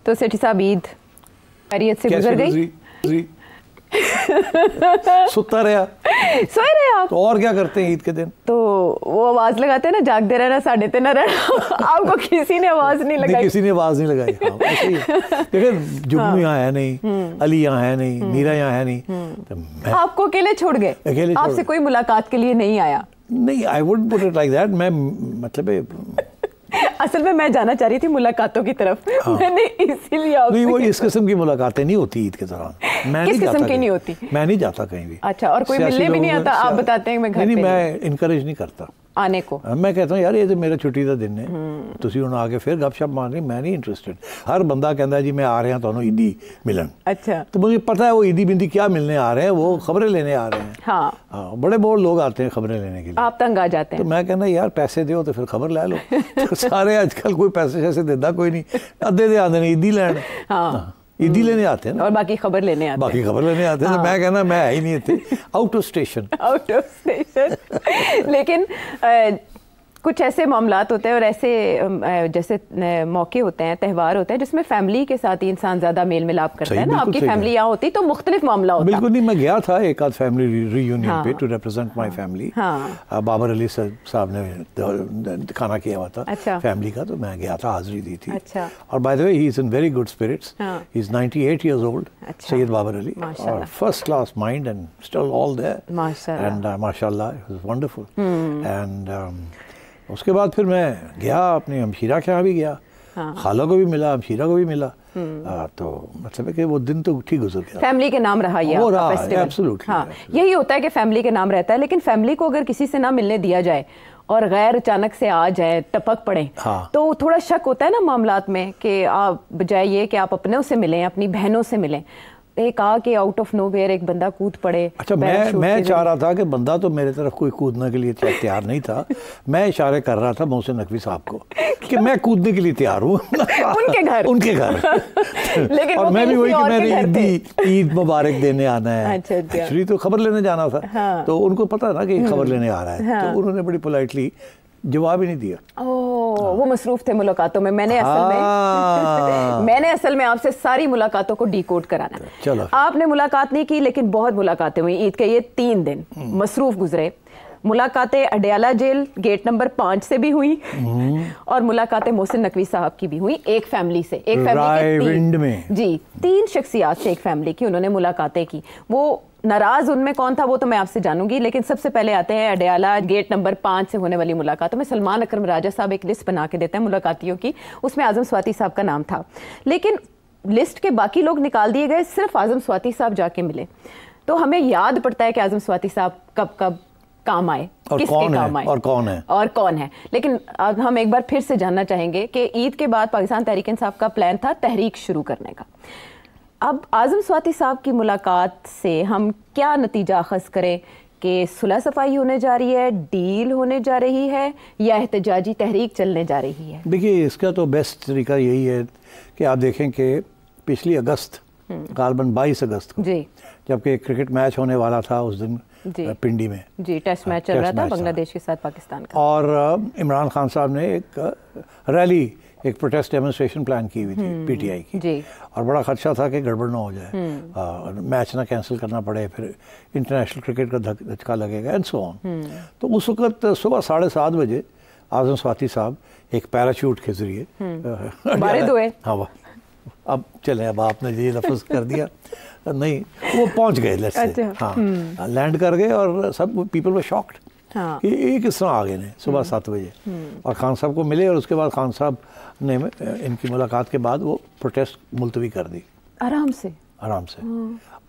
तो सेठी साहब ईद खैरियत से गुजर गई? सुता रहा, सोए रहे आप? तो और क्या करते हैं ईद के दिन? तो वो आवाज लगाते हैं ना, जागते रहना साढ़े ते न रहना। आपको किसी ने आवाज नहीं लगाई? किसी ने आवाज नहीं लगाई। हाँ, ऐसे ही देखिए, जुगनू यहाँ है नहीं, अली यहाँ है नहीं, मीरा यहाँ है नहीं, तो आपको अकेले छोड़ गए? आपसे कोई मुलाकात के लिए नहीं आया? नहीं, I would put it like that. मैं मतलब असल में मैं जाना चाह रही थी मुलाकातों की तरफ। हाँ। मैंने इसीलिए आपसे नहीं, वो इस किस्म की मुलाकातें नहीं होती ईद के दौरान। मैं किस किस्म की नहीं होती? मैं नहीं जाता कहीं भी। अच्छा, और कोई मिलने भी नहीं आता? आप बताते हैं मैं घर पे नहीं, मैं इनकरेज नहीं करता आने को। मैं कहता हूँ यार ये तो मेरा छुट्टी का दिन है, तुसी हुण आके फिर गपशप मारनी, मैं नहीं इंटरेस्टेड। हर बंदा कहता है जी मैं आ रहा तुहानू ईदी मिलन। अच्छा, तो मुझे पता है वो ईदी बिंदी क्या मिलने आ रहे हैं, वो खबरें लेने आ रहे हैं। हाँ, बड़े बहुत लोग आते हैं खबरें लेने के लिए। आप तंग आ जाते हैं? तो मैं कहना यार पैसे दो तो फिर खबर ले लो। तो सारे आजकल कोई पैसे शैसे देता कोई नहीं, अद्धे दे आते ईदी लैन। हाँ, ईदी लेने आते हैं ना, और बाकी खबर लेने आते हैं। बाकी खबर लेने आते हैं। तो मैं कहना मैं ही नहीं थे, out of station. Out of station. लेकिन कुछ ऐसे मामलात होते हैं और ऐसे जैसे मौके होते हैं, त्यौहार होते हैं जिसमें फैमिली के साथ ही इंसान ज्यादा मेल मिलाप करता है ना। आपकी फैमिली यहाँ होती तो मुख्तलिफ मामला होता। बिल्कुल नहीं, मैं गया था एक आध फैमिली रियूनियन पे to represent my family. Babar Ali साहब ने खाना किया हुआ था। अच्छा। फैमिली का, तो मैं गया था, हाजिरी दी थी। अच्छा। और by the way he is in very good spirits. He is 98 years old, Syed Babar Ali, और first class mind and still all there, and माशाल्लाह इट वाज वंडरफुल। एंड उसके बाद फिर मैं गया अपने हमशीरा के यहाँ भी गया। खाला को भी मिला, हमशीरा को भी मिला। तो मतलब है कि वो दिन तो ठीक गुजर गया। फैमिली के नाम रहा ये फेस्टिवल। एब्सोल्युटली। हाँ, यही होता है कि फैमिली के नाम रहता है, लेकिन फैमिली को अगर किसी से ना मिलने दिया जाए और गैर अचानक से आ जाए, टपक पड़े, तो थोड़ा शक होता है ना मामलात में कि आप बजाय ये कि आप अपनों से मिलें, अपनी बहनों से मिलें, एक आके आउट ऑफ नोवेयर एक बंदा कूद पड़े। अच्छा, मैं चाह रहा था कि बंदा तो मेरे तरफ कोई कूदने के लिए तैयार नहीं था। मैं इशारे कर रहा था मोहसिन नकवी साहब को कि मैं कूदने के लिए तैयार हूँ। उनके घर। लेकिन और मैं भी वही कि मैंने ईद मुबारक देने आना है। अच्छा। एक्चुअली तो खबर लेने जाना था। हाँ। तो उनको पता ना कि खबर लेने आ रहा है। हाँ। तो उन्होंने बड़ी पोलाइटली जवाब ही नहीं दिया। वो मसरूफ थे मुलाकातों में। मैंने असल में आपसे सारी मुलाकातों को डिकोड कराना। चलो, आपने मुलाकात नहीं की, लेकिन बहुत मुलाकातें हुई। ईद के ये 3 दिन मसरूफ गुजरे। मुलाकातें अडयाला जेल गेट नंबर 5 से भी हुई, और मुलाकातें मोहसिन नकवी साहब की भी हुई, एक फैमिली से। एक फैमिली के 3 शख्सियात से एक फैमिली की उन्होंने मुलाकातें की। वो नाराज उनमें कौन था वो तो मैं आपसे जानूंगी, लेकिन सबसे पहले आते हैं अडयाला गेट नंबर 5 से होने वाली मुलाकातों में। सलमान अकरम राजा साहब एक लिस्ट बना के देते हैं मुलाकातियों की, उसमें आजम स्वाति साहब का नाम था, लेकिन लिस्ट के बाकी लोग निकाल दिए गए, सिर्फ आजम स्वाति साहब जाके मिले। तो हमें याद पड़ता है कि आजम स्वाति साहब कब कब काम आए, किसके काम आए और कौन है। लेकिन अब हम एक बार फिर से जानना चाहेंगे कि ईद के बाद पाकिस्तान तहरीक इंसाफ का प्लान था तहरीक शुरू करने का। अब आजम स्वाति साहब की मुलाकात से हम क्या नतीजा अखज़ करें कि सुलह सफाई होने जा रही है, डील होने जा रही है, या एहतजाजी तहरीक चलने जा रही है? देखिए, इसका तो बेस्ट तरीका यही है कि आप देखें कि पिछली अगस्त, गालबन 22 अगस्त को, जबकि क्रिकेट मैच होने वाला था उस दिन पिंडी में, टेस्ट मैच चल रहा था बांग्लादेश के साथ पाकिस्तान का, और इमरान खान साहब ने एक रैली, एक प्रोटेस्ट डेमोन्स्ट्रेशन प्लान की हुई थी पीटीआई की, और बड़ा खदशा था कि गड़बड़ ना हो जाए, मैच ना कैंसिल करना पड़े, फिर इंटरनेशनल क्रिकेट का धक्का लगेगा एंड सो ऑन। तो उस वक्त सुबह 7:30 बजे आजम स्वाति साहब एक पैराशूट के जरिए हाँ, अब चले, अब आपने ये लफ्ज कर दिया नहीं, वो पहुंच गए, लेट्स से, हाँ, लैंड कर गए, और सब पीपल वर शॉक्ड कि ये किस तरह आ गए ने सुबह 7 बजे, और खान साहब को मिले, और उसके बाद खान साहब ने इनकी मुलाकात के बाद वो प्रोटेस्ट मुलतवी कर दी आराम से।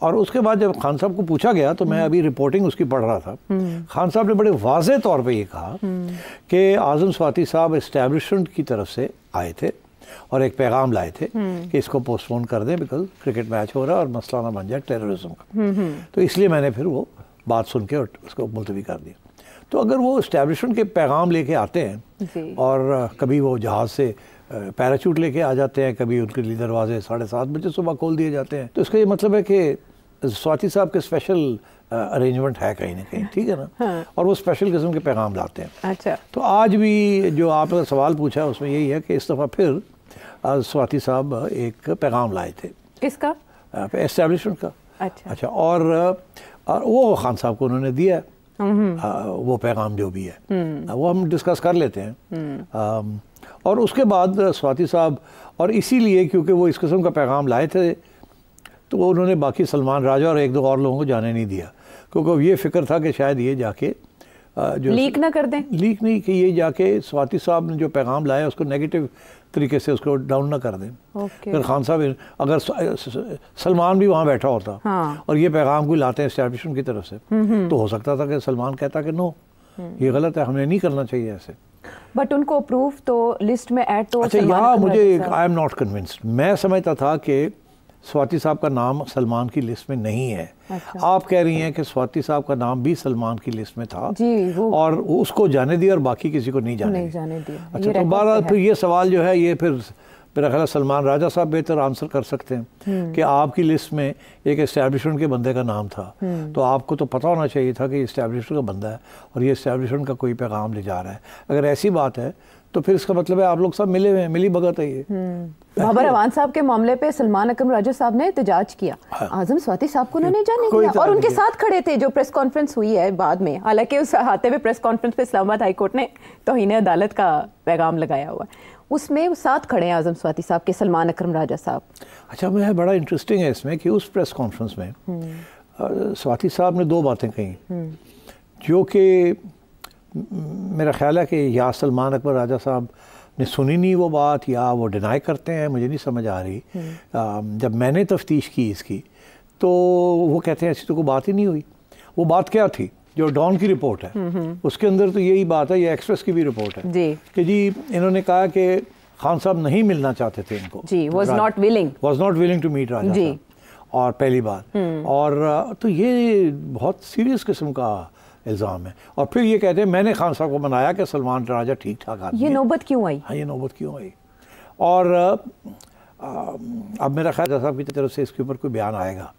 और उसके बाद जब खान साहब को पूछा गया, तो मैं अभी रिपोर्टिंग उसकी पढ़ रहा था, खान साहब ने बड़े वाज़ेह तौर पे ये कहा कि आजम स्वाति साहब एस्टैब्लिशमेंट की तरफ से आए थे और एक पैगाम लाए थे कि इसको पोस्टपोन कर दें, बिकॉज क्रिकेट मैच हो रहा है और मसला ना बन जाए टेररिज्म का। तो इसलिए मैंने फिर वो बात सुन के और उसको मुलतवी कर दिया। तो अगर वो एस्टैब्लिशमेंट के पैगाम लेके आते हैं, और कभी वो जहाज़ से पैराशूट लेके आ जाते हैं, कभी उनके लिए दरवाजे 7:30 बजे सुबह खोल दिए जाते हैं, तो इसका ये मतलब है कि स्वाति साहब के स्पेशल अरेंजमेंट है कहीं ना कहीं, ठीक है ना। हाँ। और वो स्पेशल किस्म के पैगाम लाते हैं। अच्छा। तो आज भी जो आपने सवाल पूछा है उसमें यही है कि इस दफ़ा फिर स्वाति साहब एक पैगाम लाए थे। किसका? एस्टेब्लिशमेंट का। अच्छा। और वो खान साहब को उन्होंने दिया वो पैगाम जो भी है, वो हम डिस्कस कर लेते हैं। और उसके बाद स्वाति साहब, और इसीलिए क्योंकि वो इस किस्म का पैगाम लाए थे तो वो उन्होंने बाकी सलमान राजा और एक दो और लोगों को जाने नहीं दिया, क्योंकि ये फिक्र था कि शायद ये जाके जो लीक ना कर दें। लीक नहीं, कि ये जाके स्वाति साहब ने जो पैगाम लाया उसको नेगेटिव तरीके से उसको डाउन ना कर दें। फिर खान साहब, अगर सलमान भी वहाँ बैठा होता और ये पैगाम कोई लाते हैं एस्टैब्लिशमेंट की तरफ से, तो हो सकता था कि सलमान कहता कि नो, ये गलत है, हमें नहीं करना चाहिए ऐसे। बट उनको अप्रूव तो लिस्ट में ऐड तो अच्छा, यहाँ मुझे आई एम नॉट कन्विंस्ड। मैं समझता था कि स्वाति साहब का नाम सलमान की लिस्ट में नहीं है। अच्छा। आप कह रही हैं कि स्वाति साहब का नाम भी सलमान की लिस्ट में था जी, और उसको जाने दिया और बाकी किसी को नहीं जाने दिया। अच्छा, तो बहरहाल फिर ये सवाल जो है ये फिर मेरा ख्याल सलमान राजा साहब बेहतर आंसर कर सकते हैं कि आपकी लिस्ट में एक एस्टैब्लिशमेंट के बंदे का नाम था, तो आपको तो पता होना चाहिए था कि एस्टैब्लिशमेंट का बंदा है और ये एस्टैब्लिशमेंट का कोई पैगाम ले जा रहा है। अगर ऐसी बात है तो फिर इसका मतलब है आप लोग सब मिले हुए हैं, मिली भगत है ये। बाबर अवान साहब के मामले पे सलमान अकरम राजा साहब ने एहतजाज किया। आजम स्वाति साहब को उन्होंने जाने दिया और उनके साथ खड़े थे जो प्रेस कॉन्फ्रेंस हुई है बाद में। हालांकि उस आते हुए प्रेस कॉन्फ्रेंस पे इस्लामाबाद हाई कोर्ट ने तौहीन अदालत का पैगाम लगाया हुआ, उसमें वो साथ खड़े हैं आजम स्वाति साहब के, सलमान अकरम राजा साहब। अच्छा, मैं बड़ा इंटरेस्टिंग है इसमें कि उस प्रेस कॉन्फ्रेंस में स्वाति साहब ने दो बातें कही जो कि मेरा ख्याल है कि या सलमान अकबर राजा साहब ने सुनी नहीं वो बात या वो डिनाई करते हैं, मुझे नहीं समझ आ रही। जब मैंने तफ्तीश की इसकी तो वो कहते हैं ऐसी तो कोई बात ही नहीं हुई। वो बात क्या थी? जो डॉन की रिपोर्ट है उसके अंदर तो यही बात है, ये एक्सप्रेस की भी रिपोर्ट है कि जी इन्होंने कहा कि खान साहब नहीं मिलना चाहते थे इनको, was not willing to meet Raja Sahab, और पहली बात। और तो ये बहुत सीरियस किस्म का इल्ज़ाम है। और फिर ये कहते हैं मैंने खान साहब को मनाया कि सलमान राजा ठीक ठाक आदमी है। ये नौबत क्यों आई? हाँ, ये नौबत क्यों आई? और अब मेरा ख्याल साहब की तरफ से इसके ऊपर कोई बयान आएगा,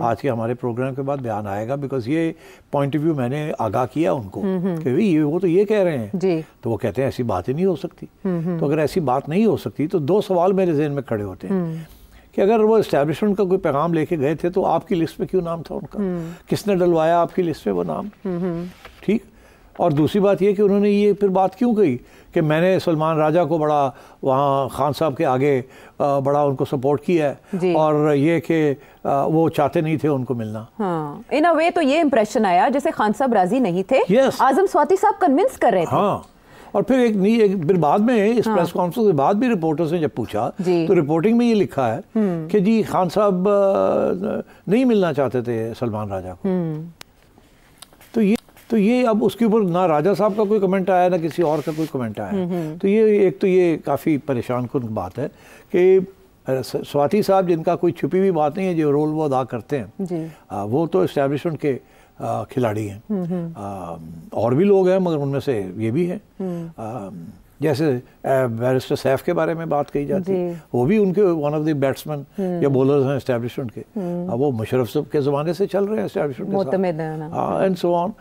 आज के हमारे प्रोग्राम के बाद बयान आएगा, बिकॉज ये पॉइंट ऑफ व्यू मैंने आगाह किया उनको कि भाई ये वो तो ये कह रहे हैं जी। तो वो कहते हैं ऐसी बात ही नहीं हो सकती। तो अगर ऐसी बात नहीं हो सकती तो दो सवाल मेरे जहन में खड़े होते हैं कि अगर वो एस्टैब्लिशमेंट का कोई पैगाम लेके गए थे तो आपकी लिस्ट में क्यों नाम था उनका? किसने डलवाया आपकी लिस्ट में वो नाम? ठीक। और दूसरी बात ये कि उन्होंने ये फिर बात क्यों कही कि मैंने सलमान राजा को बड़ा वहाँ खान साहब के आगे बड़ा उनको सपोर्ट किया है, और ये कि वो चाहते नहीं थे उनको मिलना। हाँ, इन अ वे तो ये इंप्रेशन आया जैसे खान साहब राजी नहीं थे। आजम स्वाति साहब कन्विंस कर रहे थे। हाँ, और फिर फिर बाद में इस प्रेस कॉन्फ्रेंस के बाद भी रिपोर्टर्स ने जब पूछा तो रिपोर्टिंग में ये लिखा है कि जी खान साहब नहीं मिलना चाहते थे सलमान राजा को। तो ये अब उसके ऊपर ना राजा साहब का कोई कमेंट आया ना किसी और का कोई कमेंट आया। तो ये काफ़ी परेशान कुन बात है कि स्वाति साहब जिनका कोई छुपी हुई बात नहीं है, जो रोल वो अदा करते हैं वो तो एस्टैब्लिशमेंट के खिलाड़ी हैं। और भी लोग हैं मगर उनमें से ये भी हैं। जैसे बैरिस्टर सैफ के बारे में बात कही जाती है, वो भी उनके वन ऑफ द बैट्समैन या बॉलर्स हैं एस्टैब्लिशमेंट के। वो मुशर्रफ साहब के ज़माने से चल रहे हैं एस्टैब्लिशमेंट के साथ, एंड सो ऑन।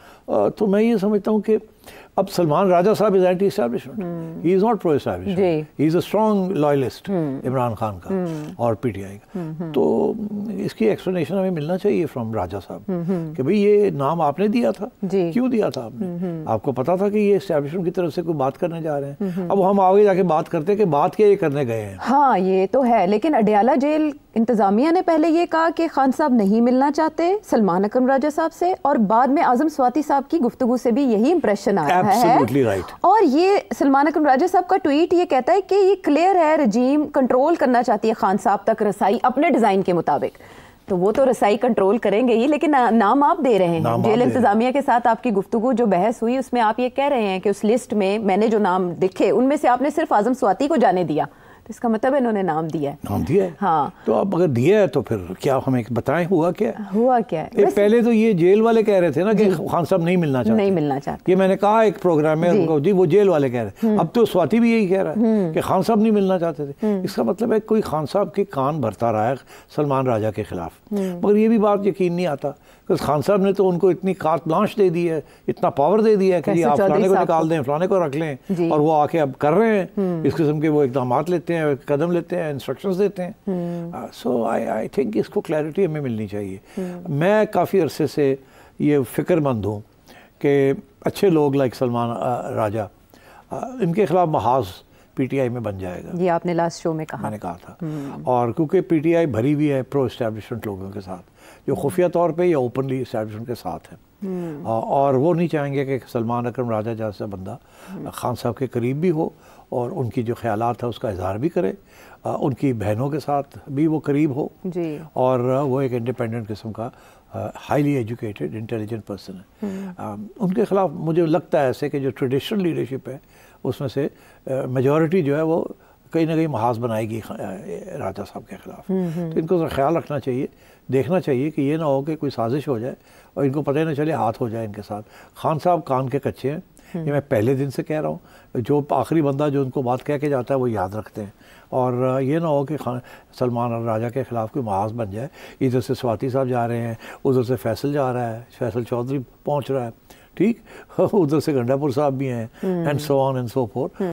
तो मैं ये समझता हूँ कि अब सलमान राजा साहब is anti establishment, he is not pro establishment, he is a strong loyalist Imran Khan का और पीटीआई का। तो इसकी एक्सप्लेनेशन हमें मिलना चाहिए फ्रॉम राजा साहब कि भाई ये नाम आपने दिया था, क्यों दिया था आपने? आपको पता था कि ये एस्टैब्लिशमेंट की तरफ से कोई बात करने जा रहे हैं। अब हम आगे जाके बात करते हैं कि बात क्या ये करने गए हैं। हाँ, ये तो है, लेकिन अडयाला जेल इंतजामिया ने पहले ये कहा कि खान साहब नहीं मिलना चाहते सलमान अकरम राजा साहब से, और बाद में आजम स्वाति साहब की गुफ्तगू से भी यही इंप्रेशन आया है। right. और ये सलमान अकरम राजा साहब का ट्वीट ये कहता है कि ये क्लियर है रजीम कंट्रोल करना चाहती है खान साहब तक रसाई अपने डिजाइन के मुताबिक। तो वो तो रसाई कंट्रोल करेंगे ही, लेकिन नाम आप दे रहे हैं। जेल इंतजामिया के साथ आपकी गुफ्तगू जो बहस हुई उसमें आप ये कह रहे हैं कि उस लिस्ट में मैंने जो नाम दिखे उनमें से आपने सिर्फ आजम स्वाति को जाने दिया, तो इसका मतलब इन्होंने नाम दिया है। नाम दिया है। हाँ, तो अब अगर दिया है तो फिर क्या हमें बताएं हुआ क्या है? पहले तो ये जेल वाले कह रहे थे ना कि खान साहब नहीं मिलना चाहते। ये मैंने कहा एक प्रोग्राम में उनको, जी वो जेल वाले कह रहे हैं। अब तो स्वाति भी यही कह रहा है कि खान साहब नहीं मिलना चाहते थे। इसका मतलब है कोई खान साहब के कान भरता रहा है सलमान राजा के खिलाफ। मगर ये भी बात यकीन नहीं आता, खान साहब ने तो उनको इतनी कार्ट ब्लांश दे दी है, इतना पावर दे दिया है कि आप फलाने को निकाल दें, फलाने को रख लें, और वो आके अब कर रहे हैं इस किस्म के वो इक़दाम लेते हैं। हैं, कदम लेते हैं, इंस्ट्रक्शंस देते हैं। सो आई थिंक इसको क्लैरिटी हमें मिलनी चाहिए। मैं काफ़ी अरसे से ये फ़िक्रमंद हूँ कि अच्छे लोग लाइक सलमान राजा, इनके खिलाफ महाज पीटीआई में बन जाएगा। ये आपने लास्ट शो में कहा, मैंने कहा था। और क्योंकि पीटीआई भरी हुई है प्रो एस्टैब्लिशमेंट लोगों के साथ, जो खुफिया तौर पे या ओपनली एस्टैब्लिशमेंट के साथ है। और वो नहीं चाहेंगे कि सलमान अकरम राजा जैसा बंदा खान साहब के करीब भी हो और उनकी जो ख्यालात है उसका इजहार भी करे, उनकी बहनों के साथ भी वो करीब हो जी। और वो एक इंडिपेंडेंट किस्म का हाईली एजुकेटेड इंटेलिजेंट पर्सन है। उनके खिलाफ मुझे लगता है ऐसे कि जो ट्रेडिशनल लीडरशिप है उसमें से मेजॉरिटी जो है वो कहीं ना कहीं महाज बनाएगी राजा साहब के खिलाफ। तो इनको ज़रा ख्याल रखना चाहिए, देखना चाहिए कि ये ना हो कि कोई साजिश हो जाए और इनको पता ही ना चले हाथ हो जाए इनके साथ। खान साहब कान के कच्चे हैं, ये मैं पहले दिन से कह रहा हूँ। जो आखिरी बंदा जो उनको बात कह के जाता है वो याद रखते हैं, और ये ना हो कि सलमान और राजा के ख़िलाफ़ कोई महाज बन जाए। इधर से स्वाति साहब जा रहे हैं, उधर से फैसल जा रहा है, फैसल चौधरी पहुँच रहा है, ठीक, उधर से गंडापुर साहब भी हैं, and so on and so fourth.